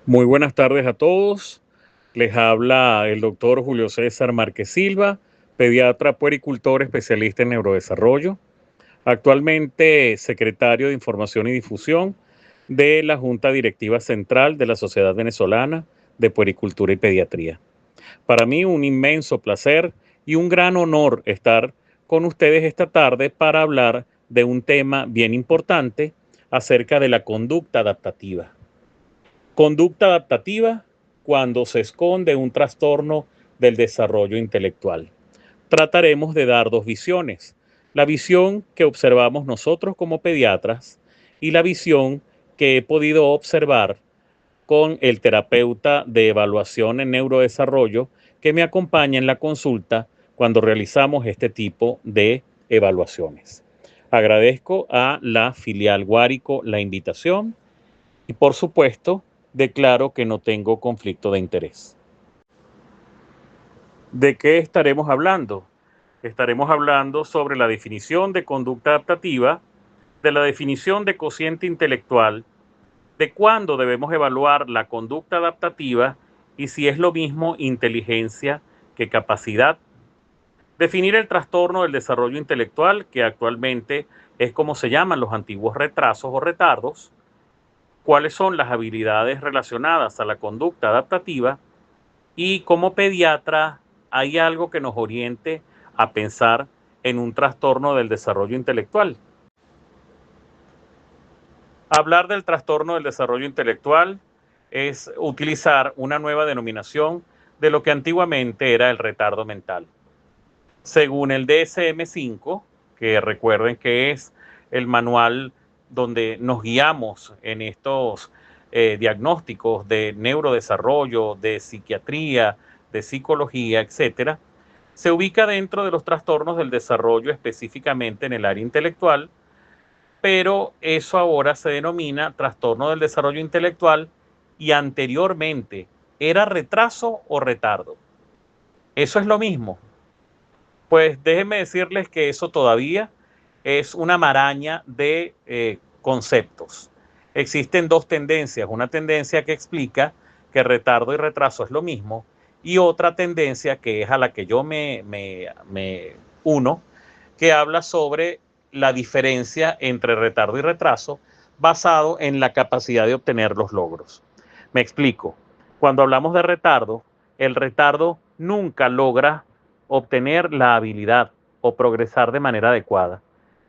Muy buenas tardes a todos. Les habla el doctor Julio César Márquez Silva, pediatra puericultor especialista en neurodesarrollo, actualmente secretario de Información y Difusión de la Junta Directiva Central de la Sociedad Venezolana de Puericultura y Pediatría. Para mí un inmenso placer y un gran honor estar con ustedes esta tarde para hablar de un tema bien importante acerca de la conducta adaptativa. Conducta adaptativa cuando se esconde un trastorno del desarrollo intelectual. Trataremos de dar dos visiones, la visión que observamos nosotros como pediatras y la visión que he podido observar con el terapeuta de evaluación en neurodesarrollo que me acompaña en la consulta cuando realizamos este tipo de evaluaciones. Agradezco a la filial Guárico la invitación y por supuesto declaro que no tengo conflicto de interés. ¿De qué estaremos hablando? Estaremos hablando sobre la definición de conducta adaptativa, de la definición de cociente intelectual, de cuándo debemos evaluar la conducta adaptativa y si es lo mismo inteligencia que capacidad. Definir el trastorno del desarrollo intelectual, que actualmente es como se llaman los antiguos retrasos o retardos, cuáles son las habilidades relacionadas a la conducta adaptativa y como pediatra hay algo que nos oriente a pensar en un trastorno del desarrollo intelectual. Hablar del trastorno del desarrollo intelectual es utilizar una nueva denominación de lo que antiguamente era el retardo mental. Según el DSM-5, que recuerden que es el manual donde nos guiamos en estos diagnósticos de neurodesarrollo, de psiquiatría, de psicología, etcétera, se ubica dentro de los trastornos del desarrollo específicamente en el área intelectual, pero eso ahora se denomina trastorno del desarrollo intelectual y anteriormente era retraso o retardo. Eso es lo mismo. Pues déjenme decirles que eso todavía es una maraña de conceptos. Existen dos tendencias, una tendencia que explica que retardo y retraso es lo mismo y otra tendencia que es a la que yo me uno, que habla sobre la diferencia entre retardo y retraso basado en la capacidad de obtener los logros. Me explico. Cuando hablamos de retardo, el retardo nunca logra obtener la habilidad o progresar de manera adecuada,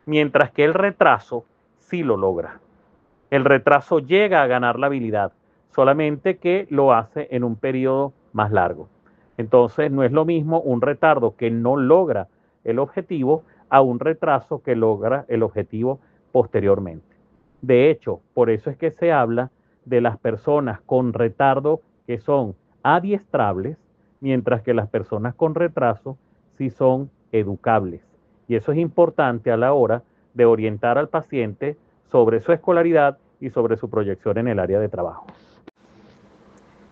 mientras que el retraso sí lo logra. El retraso llega a ganar la habilidad, solamente que lo hace en un periodo más largo. Entonces no es lo mismo un retardo que no logra el objetivo a un retraso que logra el objetivo posteriormente. De hecho, por eso es que se habla de las personas con retardo que son adiestrables, mientras que las personas con retraso sí son educables. Y eso es importante a la hora de orientar al paciente sobre su escolaridad y sobre su proyección en el área de trabajo.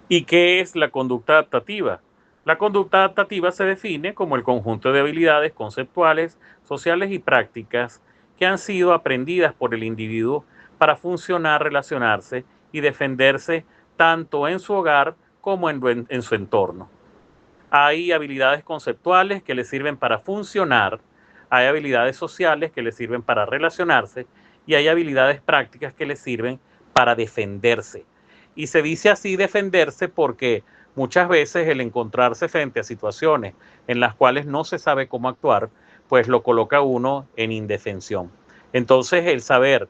¿Y qué es la conducta adaptativa? La conducta adaptativa se define como el conjunto de habilidades conceptuales, sociales y prácticas que han sido aprendidas por el individuo para funcionar, relacionarse y defenderse tanto en su hogar como en su entorno. Hay habilidades conceptuales que le sirven para funcionar, hay habilidades sociales que le sirven para relacionarse y hay habilidades prácticas que le sirven para defenderse. Y se dice así defenderse porque muchas veces el encontrarse frente a situaciones en las cuales no se sabe cómo actuar, pues lo coloca uno en indefensión. Entonces el saber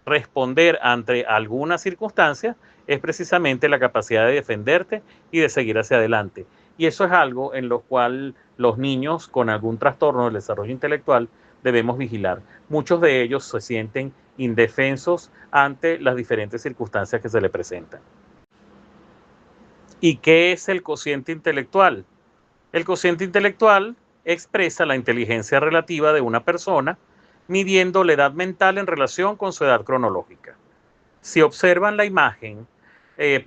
responder ante alguna circunstancia es precisamente la capacidad de defenderte y de seguir hacia adelante. Y eso es algo en lo cual los niños con algún trastorno del desarrollo intelectual debemos vigilar. Muchos de ellos se sienten indefensos ante las diferentes circunstancias que se le presentan. ¿Y qué es el cociente intelectual? El cociente intelectual expresa la inteligencia relativa de una persona midiendo la edad mental en relación con su edad cronológica. Si observan la imagen,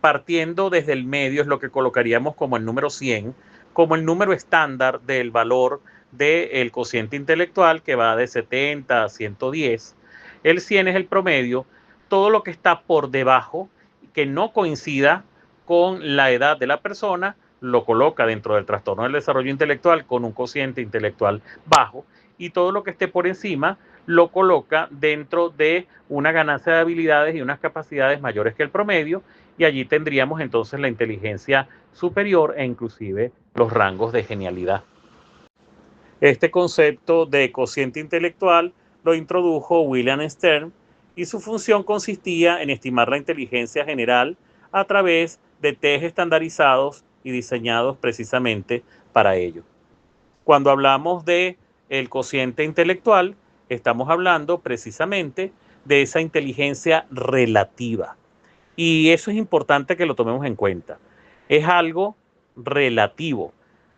partiendo desde el medio es lo que colocaríamos como el número 100, como el número estándar del valor del cociente intelectual que va de 70 a 110. El 100 es el promedio, todo lo que está por debajo, que no coincida con la edad de la persona, lo coloca dentro del trastorno del desarrollo intelectual con un cociente intelectual bajo, y todo lo que esté por encima lo coloca dentro de una ganancia de habilidades y unas capacidades mayores que el promedio, y allí tendríamos entonces la inteligencia superior e inclusive los rangos de genialidad. Este concepto de cociente intelectual lo introdujo William Stern, y su función consistía en estimar la inteligencia general a través de test estandarizados y diseñados precisamente para ello. Cuando hablamos de el cociente intelectual, estamos hablando precisamente de esa inteligencia relativa. Y eso es importante que lo tomemos en cuenta. Es algo relativo,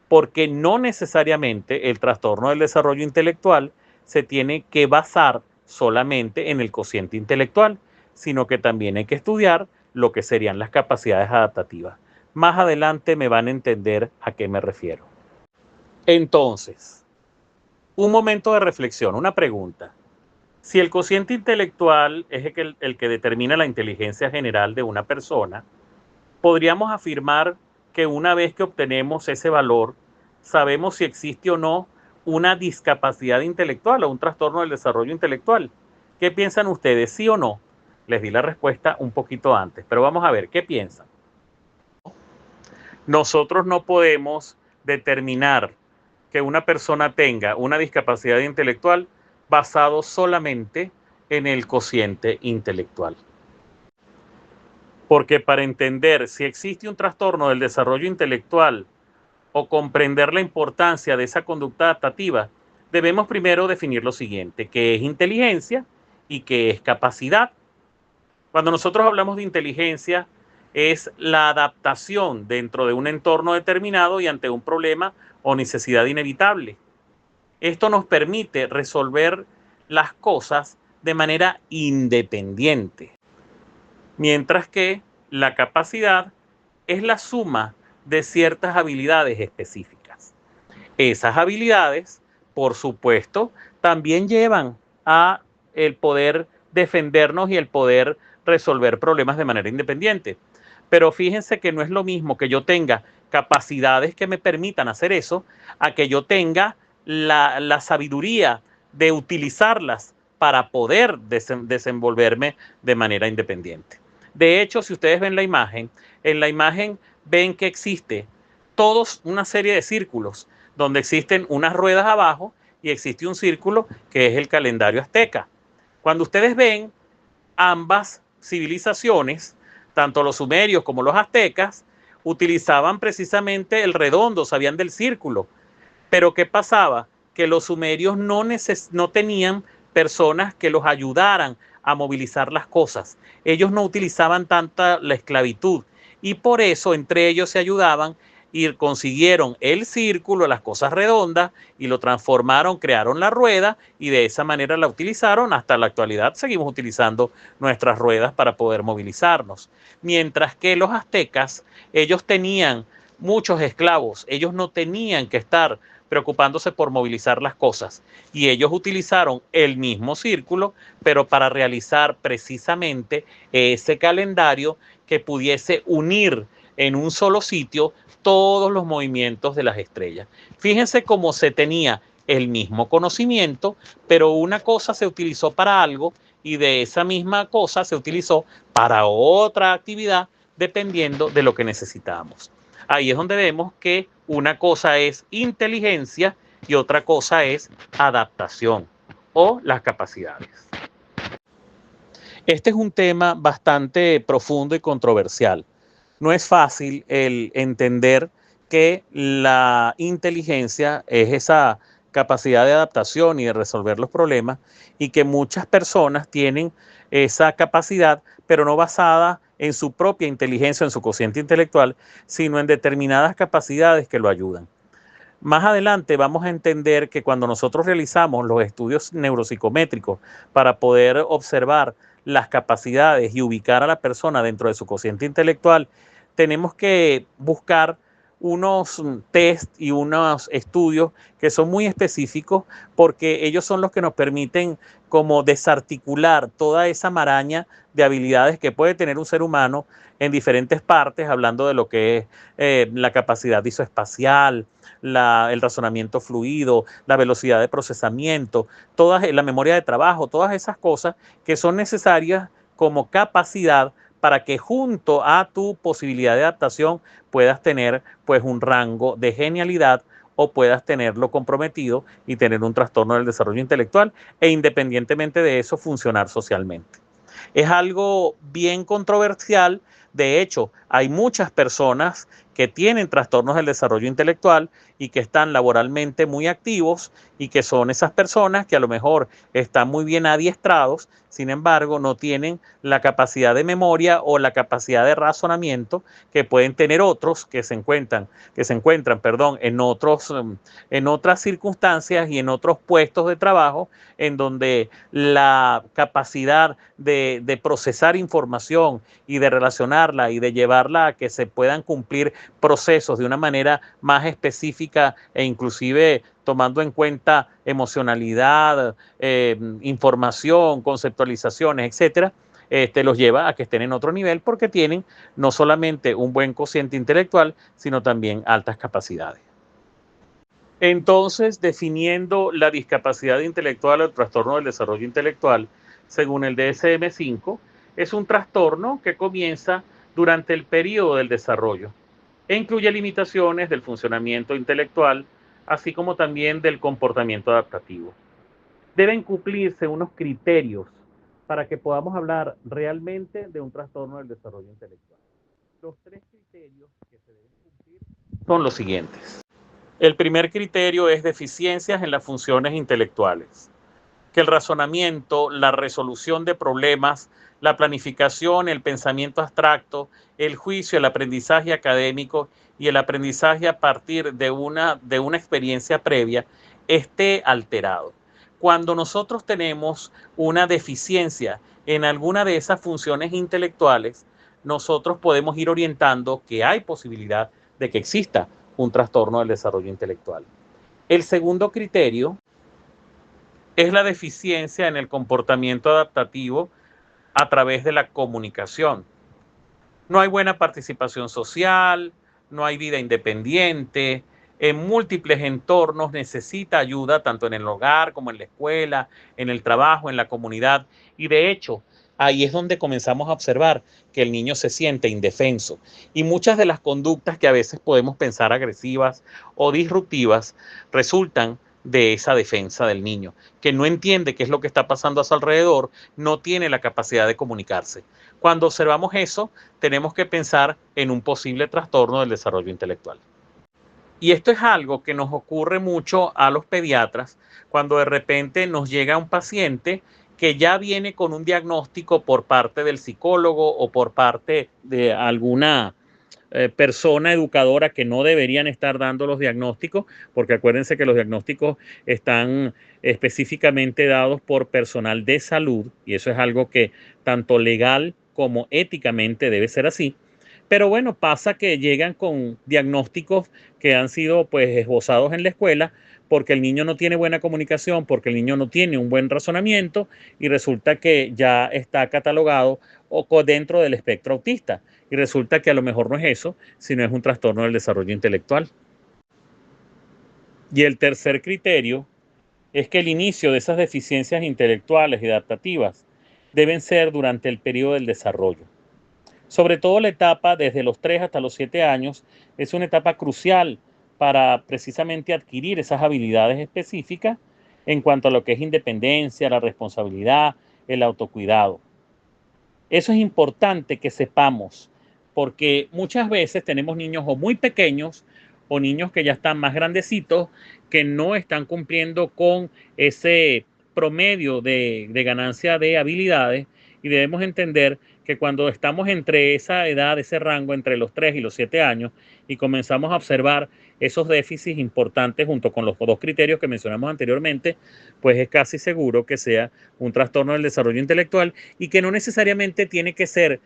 porque no necesariamente el trastorno del desarrollo intelectual se tiene que basar solamente en el cociente intelectual, sino que también hay que estudiar lo que serían las capacidades adaptativas. Más adelante me van a entender a qué me refiero. Entonces, un momento de reflexión, una pregunta. Si el cociente intelectual es el que determina la inteligencia general de una persona, podríamos afirmar que una vez que obtenemos ese valor, sabemos si existe o no una discapacidad intelectual o un trastorno del desarrollo intelectual. ¿Qué piensan ustedes, sí o no? Les di la respuesta un poquito antes, pero vamos a ver, ¿qué piensan? Nosotros no podemos determinar que una persona tenga una discapacidad intelectual basado solamente en el cociente intelectual. Porque para entender si existe un trastorno del desarrollo intelectual o comprender la importancia de esa conducta adaptativa, debemos primero definir lo siguiente: qué es inteligencia y qué es capacidad. Cuando nosotros hablamos de inteligencia, es la adaptación dentro de un entorno determinado y ante un problema o necesidad inevitable. Esto nos permite resolver las cosas de manera independiente, mientras que la capacidad es la suma de ciertas habilidades específicas. Esas habilidades, por supuesto, también llevan a el poder defendernos y el poder resolver problemas de manera independiente. Pero fíjense que no es lo mismo que yo tenga capacidades que me permitan hacer eso, a que yo tenga la sabiduría de utilizarlas para poder desenvolverme de manera independiente. De hecho, si ustedes ven la imagen, en la imagen ven que existe todos una serie de círculos, donde existen unas ruedas abajo y existe un círculo que es el calendario azteca. Cuando ustedes ven ambas civilizaciones, tanto los sumerios como los aztecas, utilizaban precisamente el redondo, sabían del círculo. Pero ¿qué pasaba? Que los sumerios no tenían personas que los ayudaran a movilizar las cosas. Ellos no utilizaban tanta la esclavitud, y por eso entre ellos se ayudaban y consiguieron el círculo, las cosas redondas, y lo transformaron, crearon la rueda, y de esa manera la utilizaron. Hasta la actualidad seguimos utilizando nuestras ruedas para poder movilizarnos. Mientras que los aztecas, ellos tenían muchos esclavos, ellos no tenían que estar preocupándose por movilizar las cosas, y ellos utilizaron el mismo círculo, pero para realizar precisamente ese calendario que pudiese unir en un solo sitio todos los movimientos de las estrellas. Fíjense cómo se tenía el mismo conocimiento, pero una cosa se utilizó para algo y de esa misma cosa se utilizó para otra actividad, dependiendo de lo que necesitábamos. Ahí es donde vemos que una cosa es inteligencia y otra cosa es adaptación o las capacidades. Este es un tema bastante profundo y controversial. No es fácil el entender que la inteligencia es esa capacidad de adaptación y de resolver los problemas, y que muchas personas tienen esa capacidad, pero no basada en su propia inteligencia, en su cociente intelectual, sino en determinadas capacidades que lo ayudan. Más adelante vamos a entender que cuando nosotros realizamos los estudios neuropsicométricos para poder observar las capacidades y ubicar a la persona dentro de su cociente intelectual, tenemos que buscar unos test y unos estudios que son muy específicos porque ellos son los que nos permiten como desarticular toda esa maraña de habilidades que puede tener un ser humano en diferentes partes, hablando de lo que es la capacidad visoespacial, el razonamiento fluido, la velocidad de procesamiento, la memoria de trabajo, todas esas cosas que son necesarias como capacidad para que junto a tu posibilidad de adaptación puedas tener pues un rango de genialidad o puedas tenerlo comprometido y tener un trastorno del desarrollo intelectual e independientemente de eso funcionar socialmente. Es algo bien controversial. De hecho, hay muchas personas que tienen trastornos del desarrollo intelectual y que están laboralmente muy activos y que son esas personas que a lo mejor están muy bien adiestrados, sin embargo, no tienen la capacidad de memoria o la capacidad de razonamiento que pueden tener otros que se encuentran, en otras circunstancias y en otros puestos de trabajo en donde la capacidad de procesar información y de relacionarla y de llevarla a que se puedan cumplir procesos de una manera más específica e inclusive tomando en cuenta emocionalidad, información, conceptualizaciones, etcétera, los lleva a que estén en otro nivel porque tienen no solamente un buen cociente intelectual, sino también altas capacidades. Entonces, definiendo la discapacidad intelectual o el trastorno del desarrollo intelectual, según el DSM-5, es un trastorno que comienza durante el periodo del desarrollo e incluye limitaciones del funcionamiento intelectual, así como también del comportamiento adaptativo. Deben cumplirse unos criterios para que podamos hablar realmente de un trastorno del desarrollo intelectual. Los tres criterios que se deben cumplir son los siguientes. El primer criterio es deficiencias en las funciones intelectuales, que el razonamiento, la resolución de problemas, la planificación, el pensamiento abstracto, el juicio, el aprendizaje académico y el aprendizaje a partir de una experiencia previa esté alterado. Cuando nosotros tenemos una deficiencia en alguna de esas funciones intelectuales, nosotros podemos ir orientando que hay posibilidad de que exista un trastorno del desarrollo intelectual. El segundo criterio es la deficiencia en el comportamiento adaptativo a través de la comunicación. No hay buena participación social, no hay vida independiente, en múltiples entornos necesita ayuda tanto en el hogar como en la escuela, en el trabajo, en la comunidad. Y de hecho, ahí es donde comenzamos a observar que el niño se siente indefenso. Y muchas de las conductas que a veces podemos pensar agresivas o disruptivas resultan de esa defensa del niño, que no entiende qué es lo que está pasando a su alrededor, no tiene la capacidad de comunicarse. Cuando observamos eso, tenemos que pensar en un posible trastorno del desarrollo intelectual. Y esto es algo que nos ocurre mucho a los pediatras cuando de repente nos llega un paciente que ya viene con un diagnóstico por parte del psicólogo o por parte de alguna persona educadora que no deberían estar dando los diagnósticos, porque acuérdense que los diagnósticos están específicamente dados por personal de salud y eso es algo que tanto legal como éticamente debe ser así. Pero bueno, pasa que llegan con diagnósticos que han sido pues esbozados en la escuela porque el niño no tiene buena comunicación, porque el niño no tiene un buen razonamiento y resulta que ya está catalogado o dentro del espectro autista. Y resulta que a lo mejor no es eso, sino es un trastorno del desarrollo intelectual. Y el tercer criterio es que el inicio de esas deficiencias intelectuales y adaptativas deben ser durante el periodo del desarrollo. Sobre todo la etapa desde los 3 hasta los 7 años es una etapa crucial para precisamente adquirir esas habilidades específicas en cuanto a lo que es independencia, la responsabilidad, el autocuidado. Eso es importante que sepamos, porque muchas veces tenemos niños o muy pequeños o niños que ya están más grandecitos que no están cumpliendo con ese promedio de ganancia de habilidades y debemos entender que cuando estamos entre esa edad, ese rango entre los 3 y los 7 años y comenzamos a observar esos déficits importantes junto con los dos criterios que mencionamos anteriormente, pues es casi seguro que sea un trastorno del desarrollo intelectual y que no necesariamente tiene que ser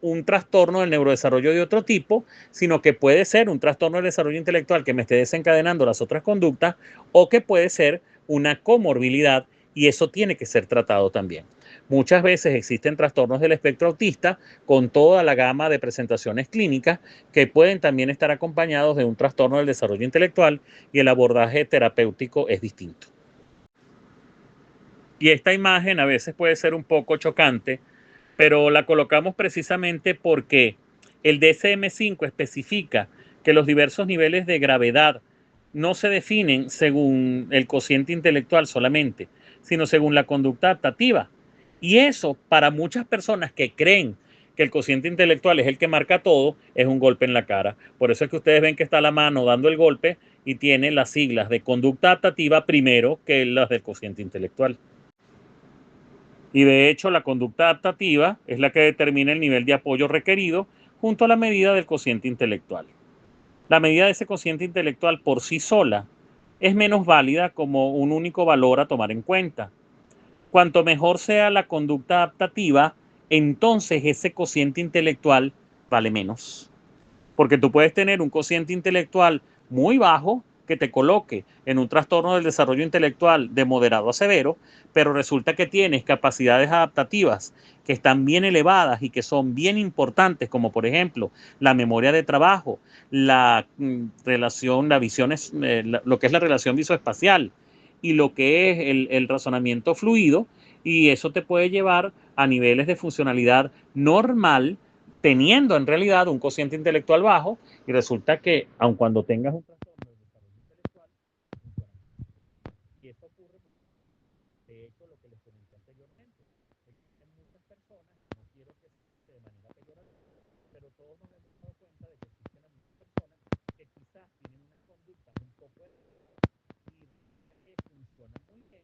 un trastorno del neurodesarrollo de otro tipo, sino que puede ser un trastorno del desarrollo intelectual que me esté desencadenando las otras conductas, o que puede ser una comorbilidad, y eso tiene que ser tratado también. Muchas veces existen trastornos del espectro autista con toda la gama de presentaciones clínicas que pueden también estar acompañados de un trastorno del desarrollo intelectual, y el abordaje terapéutico es distinto. Y esta imagen a veces puede ser un poco chocante, pero la colocamos precisamente porque el DSM-5 especifica que los diversos niveles de gravedad no se definen según el cociente intelectual solamente, sino según la conducta adaptativa. Y eso, para muchas personas que creen que el cociente intelectual es el que marca todo, es un golpe en la cara. Por eso es que ustedes ven que está la mano dando el golpe y tiene las siglas de conducta adaptativa primero que las del cociente intelectual. Y de hecho, la conducta adaptativa es la que determina el nivel de apoyo requerido junto a la medida del cociente intelectual. La medida de ese cociente intelectual por sí sola es menos válida como un único valor a tomar en cuenta. Cuanto mejor sea la conducta adaptativa, entonces ese cociente intelectual vale menos. Porque tú puedes tener un cociente intelectual muy bajo que te coloque en un trastorno del desarrollo intelectual de moderado a severo, pero resulta que tienes capacidades adaptativas que están bien elevadas y que son bien importantes, como por ejemplo la memoria de trabajo, la relación, la visión, lo que es la relación visoespacial y lo que es el razonamiento fluido, y eso te puede llevar a niveles de funcionalidad normal, teniendo en realidad un cociente intelectual bajo, y resulta que, aun cuando tengas un trastorno de desarrollo intelectual, funciona. Y eso ocurre, de hecho, lo que les comenté anteriormente. Existen muchas personas, no quiero que se de manera peyorativa, pero todos nos hemos dado cuenta de que existen muchas personas que quizás tienen unas conductas un poco y que funcionan muy bien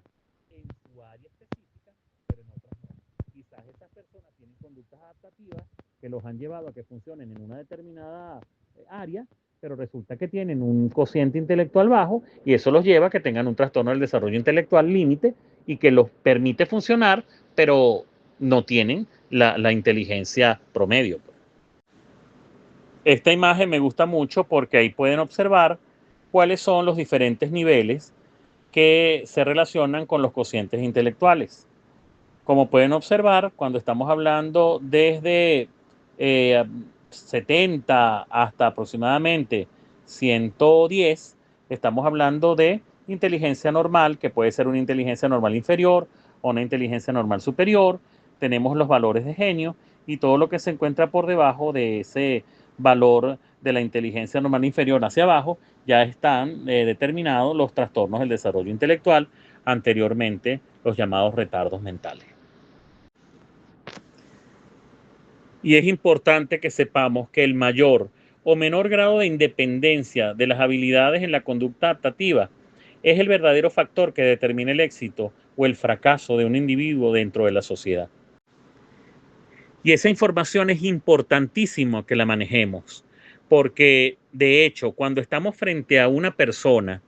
en su área específica, pero en otras no. Quizás esas personas tienen conductas adaptativas que los han llevado a que funcionen en una determinada área, pero resulta que tienen un cociente intelectual bajo, y eso los lleva a que tengan un trastorno del desarrollo intelectual límite y que los permite funcionar, pero no tienen la inteligencia promedio. Esta imagen me gusta mucho porque ahí pueden observar cuáles son los diferentes niveles que se relacionan con los cocientes intelectuales. Como pueden observar, cuando estamos hablando desde 70 hasta aproximadamente 110, estamos hablando de inteligencia normal, que puede ser una inteligencia normal inferior o una inteligencia normal superior. Tenemos los valores de genio, y todo lo que se encuentra por debajo de ese valor de la inteligencia normal inferior hacia abajo, ya están determinados los trastornos del desarrollo intelectual, anteriormente los llamados retardos mentales. Y es importante que sepamos que el mayor o menor grado de independencia de las habilidades en la conducta adaptativa es el verdadero factor que determina el éxito o el fracaso de un individuo dentro de la sociedad. Y esa información es importantísimo que la manejemos, porque de hecho, cuando estamos frente a una persona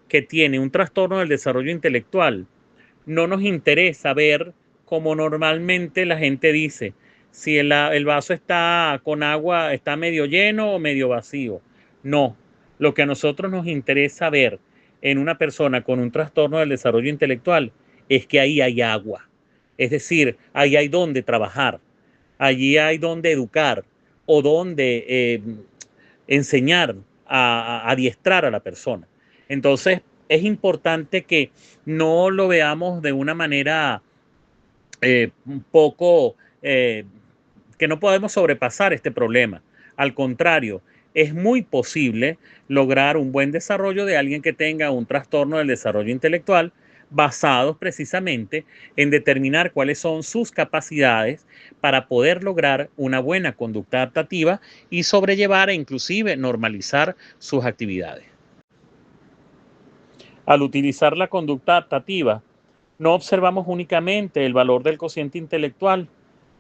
que tiene un trastorno del desarrollo intelectual, no nos interesa ver, como normalmente la gente dice, si el vaso está con agua, está medio lleno o medio vacío. No, lo que a nosotros nos interesa ver en una persona con un trastorno del desarrollo intelectual es que ahí hay agua. Es decir, ahí hay donde trabajar, allí hay donde educar o donde enseñar, a adiestrar a la persona. Entonces, es importante que no lo veamos de una manera un poco que no podemos sobrepasar este problema. Al contrario, es muy posible lograr un buen desarrollo de alguien que tenga un trastorno del desarrollo intelectual, basados precisamente en determinar cuáles son sus capacidades para poder lograr una buena conducta adaptativa y sobrellevar e inclusive normalizar sus actividades. Al utilizar la conducta adaptativa, no observamos únicamente el valor del cociente intelectual,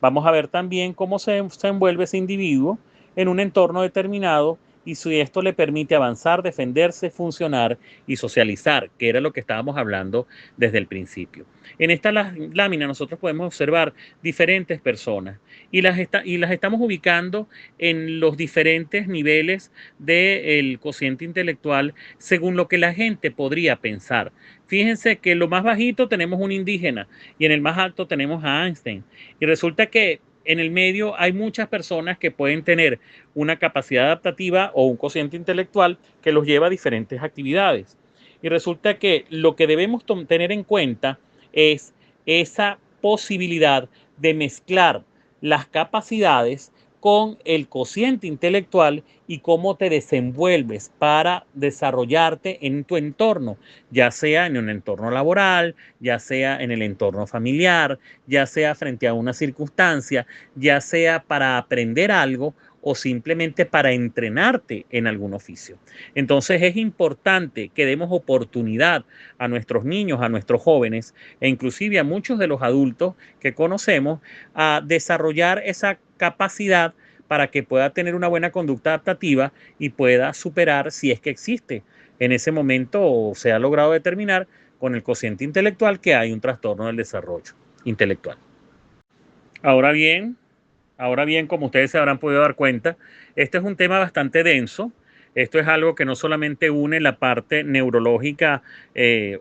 vamos a ver también cómo se envuelve ese individuo en un entorno determinado y si esto le permite avanzar, defenderse, funcionar y socializar, que era lo que estábamos hablando desde el principio. En esta lámina nosotros podemos observar diferentes personas y las estamos ubicando en los diferentes niveles del cociente intelectual según lo que la gente podría pensar. Fíjense que en lo más bajito tenemos un indígena y en el más alto tenemos a Einstein. Y resulta que en el medio hay muchas personas que pueden tener una capacidad adaptativa o un cociente intelectual que los lleva a diferentes actividades. Y resulta que lo que debemos tener en cuenta es esa posibilidad de mezclar las capacidades con el cociente intelectual y cómo te desenvuelves para desarrollarte en tu entorno, ya sea en un entorno laboral, ya sea en el entorno familiar, ya sea frente a una circunstancia, ya sea para aprender algo o simplemente para entrenarte en algún oficio. Entonces es importante que demos oportunidad a nuestros niños, a nuestros jóvenes e inclusive a muchos de los adultos que conocemos a desarrollar esa capacidad para que pueda tener una buena conducta adaptativa y pueda superar, si es que existe en ese momento o se ha logrado determinar con el cociente intelectual, que hay un trastorno del desarrollo intelectual. Ahora bien, Ahora bien, como ustedes se habrán podido dar cuenta, este es un tema bastante denso. Esto es algo que no solamente une la parte neurológica,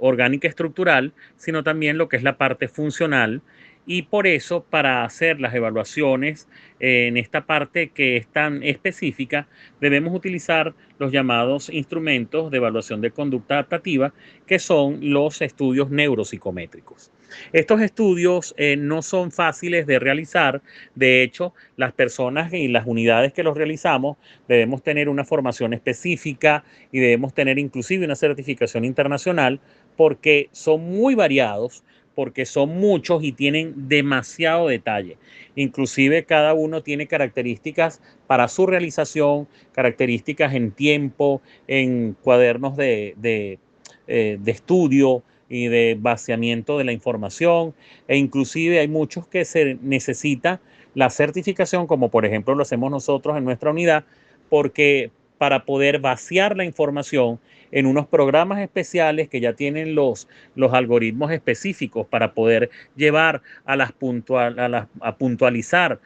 orgánica estructural, sino también lo que es la parte funcional. Y por eso, para hacer las evaluaciones en esta parte que es tan específica, debemos utilizar los llamados instrumentos de evaluación de conducta adaptativa, que son los estudios neuropsicométricos. Estos estudios no son fáciles de realizar. De hecho, las personas y las unidades que los realizamos debemos tener una formación específica y debemos tener inclusive una certificación internacional porque son muy variados, porque son muchos y tienen demasiado detalle. Inclusive cada uno tiene características para su realización, características en tiempo, en cuadernos de estudio y de vaciamiento de la información, e inclusive hay muchos que se necesita la certificación, como por ejemplo lo hacemos nosotros en nuestra unidad, porque para poder vaciar la información en unos programas especiales que ya tienen los algoritmos específicos para poder llevar a puntualizar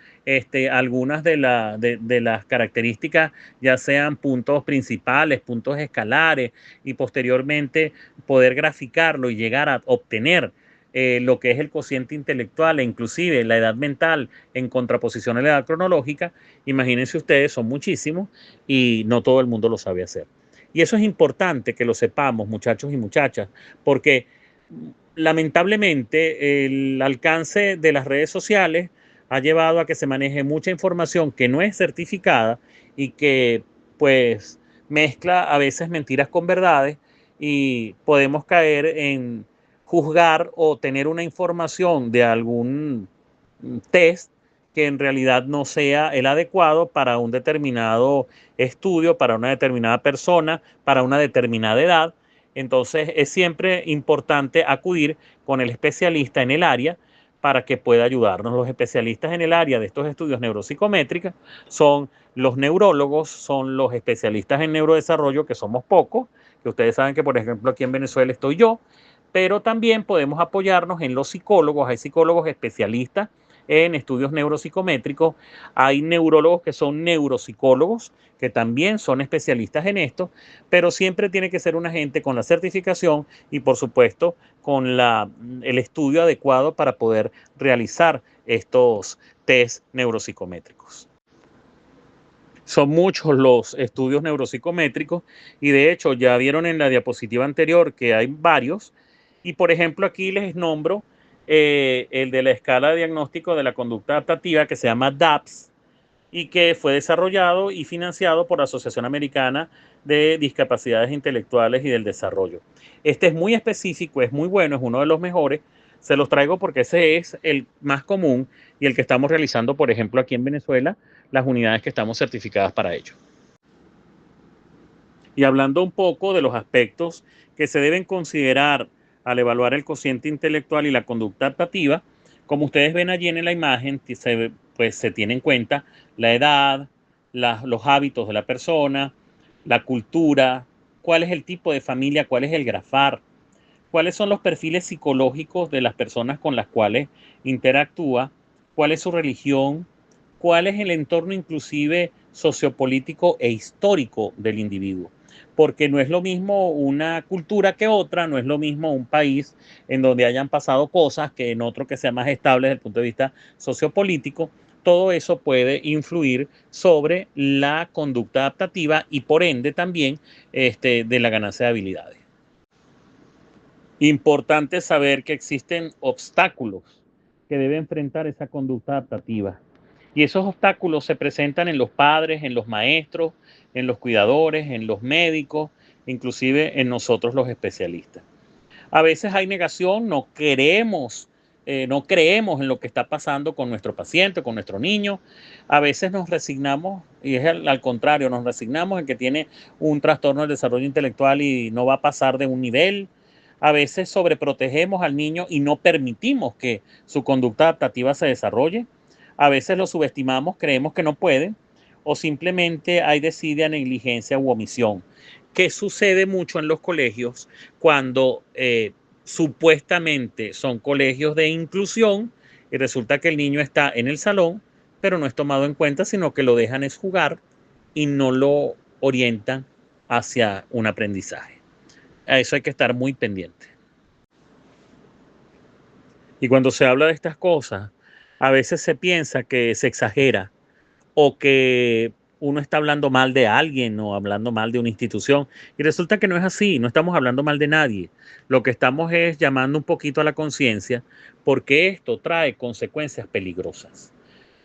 algunas de las características, ya sean puntos principales, puntos escalares, y posteriormente poder graficarlo y llegar a obtener lo que es el cociente intelectual e inclusive la edad mental en contraposición a la edad cronológica. Imagínense ustedes, son muchísimos y no todo el mundo lo sabe hacer. Y eso es importante que lo sepamos, muchachos y muchachas, porque lamentablemente el alcance de las redes sociales ha llevado a que se maneje mucha información que no es certificada y que pues mezcla a veces mentiras con verdades, y podemos caer en juzgar o tener una información de algún test que en realidad no sea el adecuado para un determinado estudio, para una determinada persona, para una determinada edad. Entonces es siempre importante acudir con el especialista en el área para que pueda ayudarnos. Los especialistas en el área de estos estudios neuropsicométricos son los neurólogos, son los especialistas en neurodesarrollo, que somos pocos, que ustedes saben que, por ejemplo, aquí en Venezuela estoy yo, pero también podemos apoyarnos en los psicólogos. Hay psicólogos especialistas en estudios neuropsicométricos, hay neurólogos que son neuropsicólogos, que también son especialistas en esto, pero siempre tiene que ser una gente con la certificación y por supuesto con el estudio adecuado para poder realizar estos test neuropsicométricos. Son muchos los estudios neuropsicométricos y de hecho ya vieron en la diapositiva anterior que hay varios, y por ejemplo aquí les nombro el de la escala de diagnóstico de la conducta adaptativa, que se llama DAPS y que fue desarrollado y financiado por la Asociación Americana de Discapacidades Intelectuales y del Desarrollo. Este es muy específico, es muy bueno, es uno de los mejores. Se los traigo porque ese es el más común y el que estamos realizando, por ejemplo, aquí en Venezuela, las unidades que estamos certificadas para ello. Y hablando un poco de los aspectos que se deben considerar al evaluar el cociente intelectual y la conducta adaptativa, como ustedes ven allí en la imagen, pues se tiene en cuenta la edad, los hábitos de la persona, la cultura, cuál es el tipo de familia, cuál es el grafar, cuáles son los perfiles psicológicos de las personas con las cuales interactúa, cuál es su religión, cuál es el entorno inclusive sociopolítico e histórico del individuo. Porque no es lo mismo una cultura que otra, no es lo mismo un país en donde hayan pasado cosas que en otro que sea más estable desde el punto de vista sociopolítico. Todo eso puede influir sobre la conducta adaptativa y por ende también de la ganancia de habilidades. Importante saber que existen obstáculos que debe enfrentar esa conducta adaptativa. Y esos obstáculos se presentan en los padres, en los maestros, en los cuidadores, en los médicos, inclusive en nosotros los especialistas. A veces hay negación, no creemos en lo que está pasando con nuestro paciente, con nuestro niño. A veces nos resignamos, y es al contrario, nos resignamos en que tiene un trastorno del desarrollo intelectual y no va a pasar de un nivel. A veces sobreprotegemos al niño y no permitimos que su conducta adaptativa se desarrolle. A veces lo subestimamos, creemos que no puede, o simplemente hay desidia, negligencia u omisión, que sucede mucho en los colegios cuando supuestamente son colegios de inclusión y resulta que el niño está en el salón, pero no es tomado en cuenta, sino que lo dejan es jugar y no lo orientan hacia un aprendizaje. A eso hay que estar muy pendiente. Y cuando se habla de estas cosas, a veces se piensa que se exagera o que uno está hablando mal de alguien o hablando mal de una institución. Y resulta que no es así, no estamos hablando mal de nadie. Lo que estamos es llamando un poquito a la conciencia porque esto trae consecuencias peligrosas.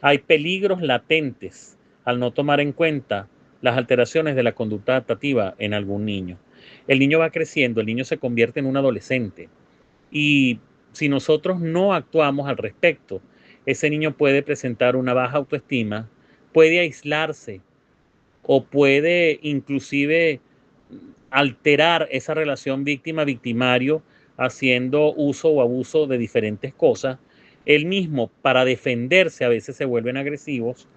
Hay peligros latentes al no tomar en cuenta las alteraciones de la conducta adaptativa en algún niño. El niño va creciendo, el niño se convierte en un adolescente y si nosotros no actuamos al respecto, ese niño puede presentar una baja autoestima, puede aislarse o puede inclusive alterar esa relación víctima-victimario haciendo uso o abuso de diferentes cosas. Él mismo, para defenderse, a veces se vuelven agresivos,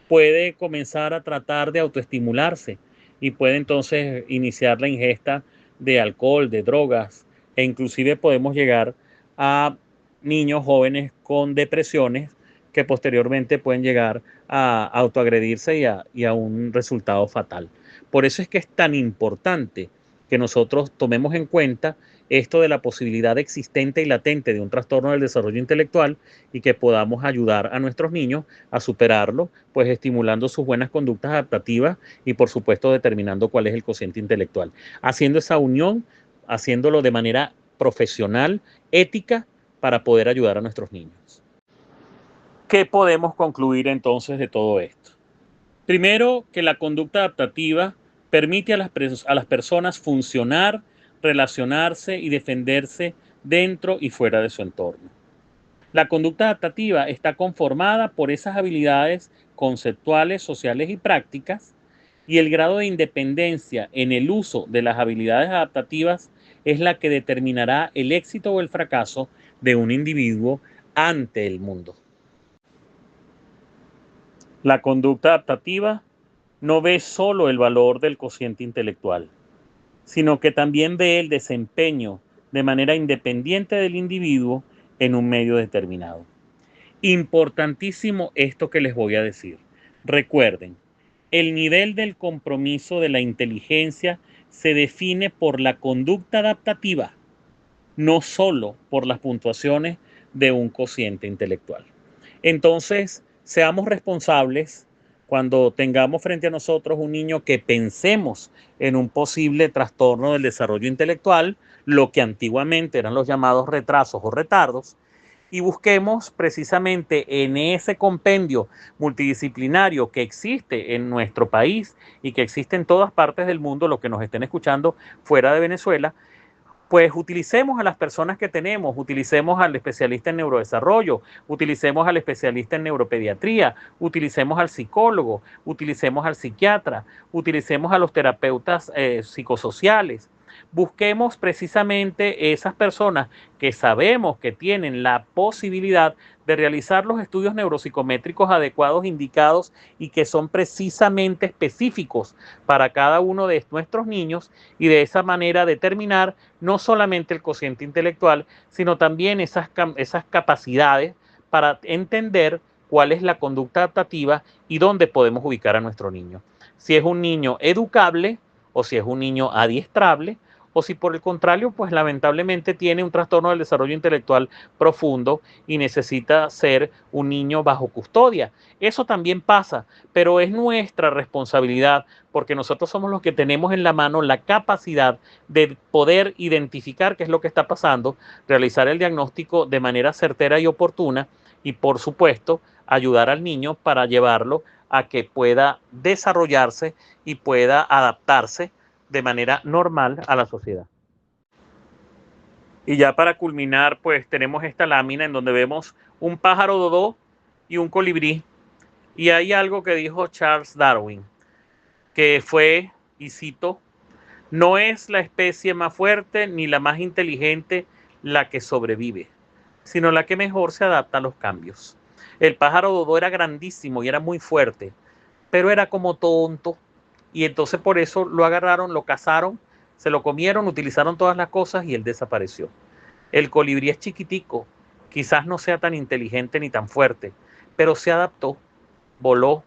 puede comenzar a tratar de autoestimularse y puede entonces iniciar la ingesta de alcohol, de drogas, e inclusive podemos llegar a niños jóvenes con depresiones que posteriormente pueden llegar a autoagredirse y a un resultado fatal. Por eso es que es tan importante que nosotros tomemos en cuenta esto de la posibilidad existente y latente de un trastorno del desarrollo intelectual y que podamos ayudar a nuestros niños a superarlo, pues estimulando sus buenas conductas adaptativas y por supuesto determinando cuál es el cociente intelectual. Haciendo esa unión, haciéndolo de manera profesional, ética, para poder ayudar a nuestros niños. ¿Qué podemos concluir entonces de todo esto? Primero, que la conducta adaptativa permite a las personas funcionar, relacionarse y defenderse dentro y fuera de su entorno. La conducta adaptativa está conformada por esas habilidades conceptuales, sociales y prácticas, y el grado de independencia en el uso de las habilidades adaptativas es la que determinará el éxito o el fracaso de un individuo ante el mundo. La conducta adaptativa no ve solo el valor del cociente intelectual, sino que también ve el desempeño de manera independiente del individuo en un medio determinado. Importantísimo esto que les voy a decir. Recuerden, el nivel del compromiso de la inteligencia se define por la conducta adaptativa, no solo por las puntuaciones de un cociente intelectual. Entonces, seamos responsables cuando tengamos frente a nosotros un niño que pensemos en un posible trastorno del desarrollo intelectual, lo que antiguamente eran los llamados retrasos o retardos, y busquemos precisamente en ese compendio multidisciplinario que existe en nuestro país y que existe en todas partes del mundo, los que nos estén escuchando fuera de Venezuela, pues utilicemos a las personas que tenemos, utilicemos al especialista en neurodesarrollo, utilicemos al especialista en neuropediatría, utilicemos al psicólogo, utilicemos al psiquiatra, utilicemos a los terapeutas psicosociales, busquemos precisamente esas personas que sabemos que tienen la posibilidad de realizar los estudios neuropsicométricos adecuados, indicados y que son precisamente específicos para cada uno de nuestros niños, y de esa manera determinar no solamente el cociente intelectual, sino también esas capacidades para entender cuál es la conducta adaptativa y dónde podemos ubicar a nuestro niño. Si es un niño educable o si es un niño adiestrable, o si por el contrario, pues lamentablemente tiene un trastorno del desarrollo intelectual profundo y necesita ser un niño bajo custodia. Eso también pasa, pero es nuestra responsabilidad, porque nosotros somos los que tenemos en la mano la capacidad de poder identificar qué es lo que está pasando, realizar el diagnóstico de manera certera y oportuna y, por supuesto, ayudar al niño para llevarlo a que pueda desarrollarse y pueda adaptarse de manera normal a la sociedad. Y ya para culminar, pues tenemos esta lámina en donde vemos un pájaro dodó y un colibrí. Y hay algo que dijo Charles Darwin, que fue, y cito, no es la especie más fuerte ni la más inteligente la que sobrevive, sino la que mejor se adapta a los cambios. El pájaro dodó era grandísimo y era muy fuerte, pero era como tonto, y entonces por eso lo agarraron, lo cazaron, se lo comieron, utilizaron todas las cosas y él desapareció. El colibrí es chiquitico, quizás no sea tan inteligente ni tan fuerte, pero se adaptó, voló,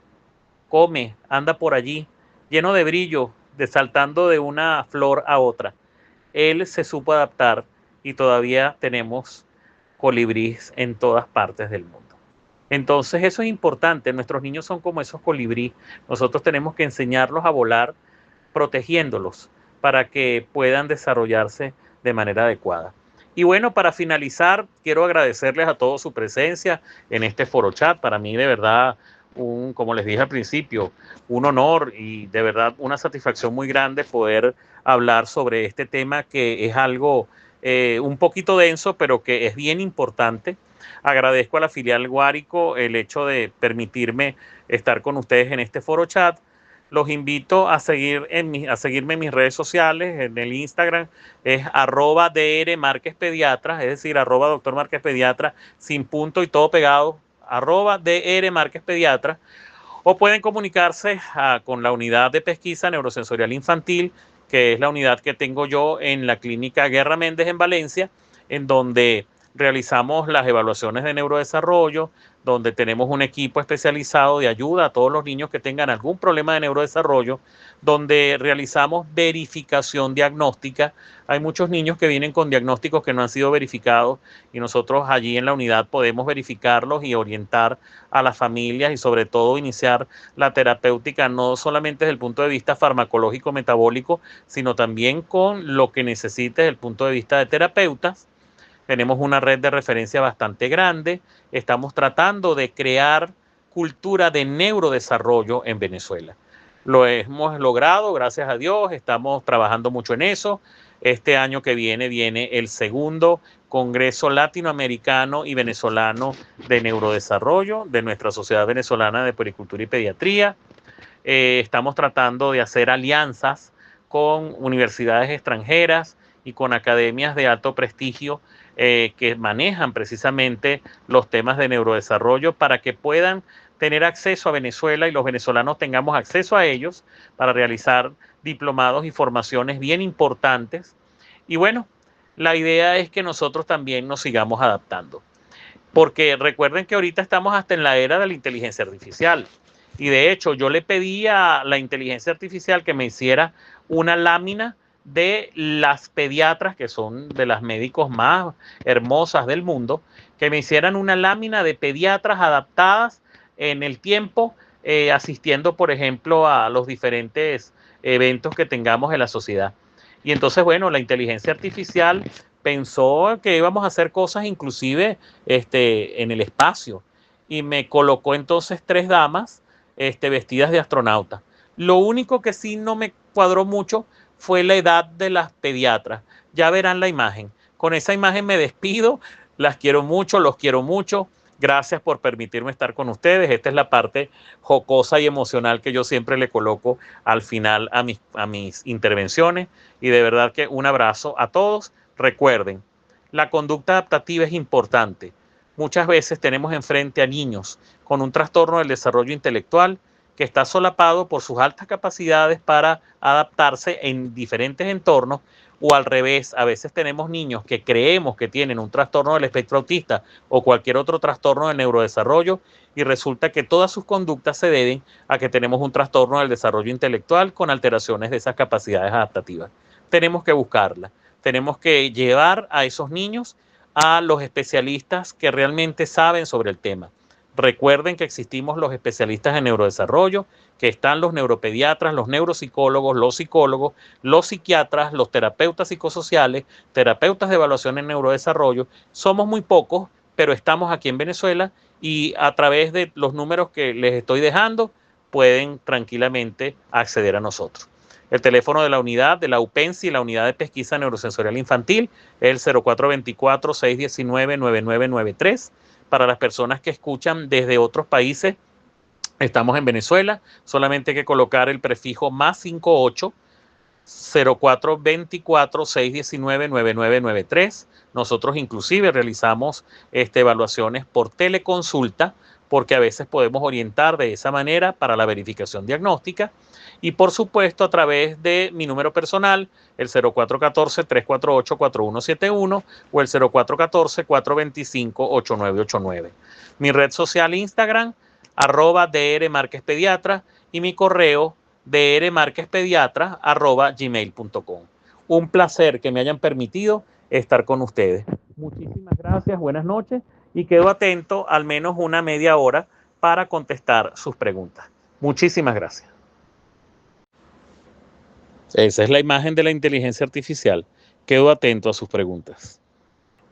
come, anda por allí, lleno de brillo, saltando de una flor a otra. Él se supo adaptar y todavía tenemos colibríes en todas partes del mundo. Entonces eso es importante, nuestros niños son como esos colibrí, nosotros tenemos que enseñarlos a volar protegiéndolos para que puedan desarrollarse de manera adecuada. Y bueno, para finalizar, quiero agradecerles a todos su presencia en este foro chat. Para mí, de verdad, como les dije al principio, un honor y de verdad una satisfacción muy grande poder hablar sobre este tema, que es algo un poquito denso, pero que es bien importante. Agradezco a la filial Guárico el hecho de permitirme estar con ustedes en este foro chat. Los invito a seguirme en mis redes sociales. En el Instagram es @Dr. Márquez Pediatra, es decir, @Dr. Márquez Pediatra, sin punto y todo pegado, @Dr. Márquez Pediatra. O pueden comunicarse con la unidad de pesquisa neurosensorial infantil, que es la unidad que tengo yo en la clínica Guerra Méndez en Valencia, en donde realizamos las evaluaciones de neurodesarrollo, donde tenemos un equipo especializado de ayuda a todos los niños que tengan algún problema de neurodesarrollo, donde realizamos verificación diagnóstica. Hay muchos niños que vienen con diagnósticos que no han sido verificados y nosotros allí en la unidad podemos verificarlos y orientar a las familias y sobre todo iniciar la terapéutica no solamente desde el punto de vista farmacológico metabólico, sino también con lo que necesite desde el punto de vista de terapeutas. Tenemos una red de referencia bastante grande. Estamos tratando de crear cultura de neurodesarrollo en Venezuela. Lo hemos logrado, gracias a Dios. Estamos trabajando mucho en eso. Este año que viene el segundo Congreso Latinoamericano y Venezolano de Neurodesarrollo de nuestra Sociedad Venezolana de Puericultura y Pediatría. Estamos tratando de hacer alianzas con universidades extranjeras y con academias de alto prestigio que manejan precisamente los temas de neurodesarrollo para que puedan tener acceso a Venezuela y los venezolanos tengamos acceso a ellos para realizar diplomados y formaciones bien importantes. Y bueno, la idea es que nosotros también nos sigamos adaptando. Porque recuerden que ahorita estamos hasta en la era de la inteligencia artificial. Y de hecho, yo le pedí a la inteligencia artificial que me hiciera una lámina de las pediatras, que son de las médicos más hermosas del mundo, que me hicieran una lámina de pediatras adaptadas en el tiempo, asistiendo, por ejemplo, a los diferentes eventos que tengamos en la sociedad. Y entonces, bueno, la inteligencia artificial pensó que íbamos a hacer cosas inclusive en el espacio y me colocó entonces 3 damas vestidas de astronauta. Lo único que sí no me cuadró mucho fue la edad de las pediatras. Ya verán la imagen. Con esa imagen me despido. Las quiero mucho, los quiero mucho Gracias por permitirme estar con ustedes. Esta es la parte jocosa y emocional que yo siempre le coloco al final a mis intervenciones. Y de verdad que un abrazo a todos. Recuerden, la conducta adaptativa es importante. Muchas veces tenemos enfrente a niños con un trastorno del desarrollo intelectual que está solapado por sus altas capacidades para adaptarse en diferentes entornos, o al revés, a veces tenemos niños que creemos que tienen un trastorno del espectro autista o cualquier otro trastorno del neurodesarrollo, y resulta que todas sus conductas se deben a que tenemos un trastorno del desarrollo intelectual con alteraciones de esas capacidades adaptativas. Tenemos que buscarla, tenemos que llevar a esos niños a los especialistas que realmente saben sobre el tema. Recuerden que existimos los especialistas en neurodesarrollo, que están los neuropediatras, los neuropsicólogos, los psiquiatras, los terapeutas psicosociales, terapeutas de evaluación en neurodesarrollo. Somos muy pocos, pero estamos aquí en Venezuela, y a través de los números que les estoy dejando pueden tranquilamente acceder a nosotros. El teléfono de la unidad de la UPENSI, la unidad de pesquisa neurosensorial infantil, es el 0424-619-9993. Para las personas que escuchan desde otros países, estamos en Venezuela, solamente hay que colocar el prefijo +58 0424-619-9993. Nosotros inclusive realizamos evaluaciones por teleconsulta, porque a veces podemos orientar de esa manera para la verificación diagnóstica. Y por supuesto a través de mi número personal, el 0414-348-4171 o el 0414-425-8989. Mi red social Instagram, @drmarquezpediatra, y mi correo drmarquezpediatra@gmail.com. Un placer que me hayan permitido estar con ustedes. Muchísimas gracias, buenas noches, y quedo atento al menos una media hora para contestar sus preguntas. Muchísimas gracias. Esa es la imagen de la inteligencia artificial. Quedo atento a sus preguntas.